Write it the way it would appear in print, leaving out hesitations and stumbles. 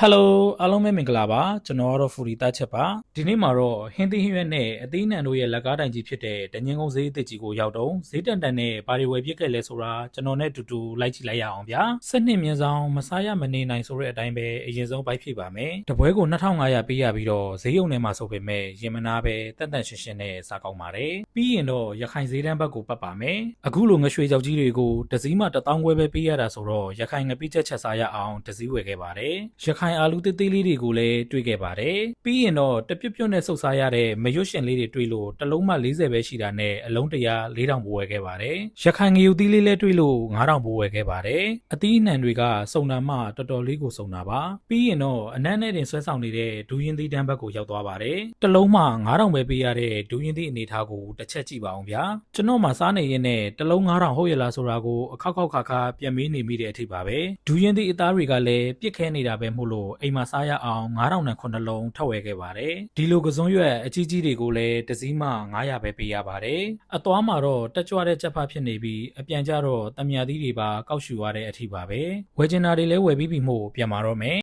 Hello အားလုံးပဲမင်္ဂလာပါကျွန်တော်ကတော့ဖူရီတာချက်ပါဒီနေ့မှာတော့ဟင်းသီးဟင်းရွက်နဲ့အသီးနှံတို့ရဲ့လက်ကားတိုင်ကြီးဖြစ်တဲ့တငင်းကုန်းဈေးအသစ်ကြီးကိုရောက်တော့ဈေးတန်တန်နဲ့ဘာတွေဝယ်ပြစ်ခဲ့လဲဆိုတာကျွန်တော်နဲ့အတူတူလိုက်ကြည့်လိုက်ရအောင်ဗျာ12မြင်းဆောင်မစားရမနေနိုင်ဆိုတဲ့အတိုင်းပဲအရင်ဆုံးပိုက်ဖြစ်ပါမယ်တပွဲကို2500ပေးရပြီးတော့ဈေးရုံထဲမှာဆိုပေမဲ့ရင်မနာပဲတက်တက်ရှင်းရှင်းနဲ့စားကောင်းပါတယ်ပြီးရင်တော့ရခိုင်ဈေးတန်းဘက်ကိုပတ်ပါမယ်အခုလိုငရွှေကြောက်ကြီးတွေကိုတစည်းမှ1000ခွဲပဲပေးရတာဆိုတော့ရခိုင်ငပိချက်ချက်စားရအောင်တစည်းဝယ်ခဲ့ပါတယ်ရခိုင်အာလူသေးသေးလေးတွေကိုလည်းတွေ့ခဲ့ပါတယ်ပြီးရင်တော့တပြွတ်ပြွတ်နဲ့စုပ်စားရတဲ့မရွတ်ရှင်လေးတွေတွေ့လို့တစ်လုံးမှ40ပဲရှိတာနဲ့အလုံး100 4000ပိုးဝယ်ခဲ့ပါတယ်ရခိုင်ငရုတ်သီးလေးလည်းတွေ့လို့9000ပိုးဝယ်ခဲ့ပါတယ်အသီးအနှံတွေကစုံနာမှတော်တော်လေးကိုစုံနာပါပြီးရင်တော့အနက်နဲ့တင်ဆွဲဆောင်နေတဲ့ဒူးရင်သီးတန်းဘက်ကိုရောက်သွားပါတယ်တစ်လုံးမှ9000ပဲပေးရတဲ့ဒူးရင်သီးအနေထားကိုတစ်ချက်ကြည့်ပါအောင်ဗျာကျွန်တော်မှစားနေရင်နဲ့တစ်လုံး9000ဟုတ်ရလားဆိုတာကိုအခါခါခါပြန်မေးနေမိတဲ့အထိပါပဲဒူးရင်သီးအသားတွေကလည်းပြစ်ခဲနေတာပဲမို့လို့အိမ်မှာစားရအောင်9000နဲ့9လုံးထပ်ဝယ်ခဲ့ပါတယ်ဒီလိုကစုံရွက်အကြီးကြီးတွေကိုလည်းတစ်စီးမှ900ပဲပေးရပါတယ်အသွားမှာတော့တက်ကြွတဲ့ချက်ဖဖြစ်နေပြီးအပြန်ကြတော့တံမြာသီးတွေပါကောက်ရှူရတဲ့အထိပါပဲဝယ်ချင်တာတွေလည်းဝယ်ပြီးပြီမို့ပြန်มาတော့မယ်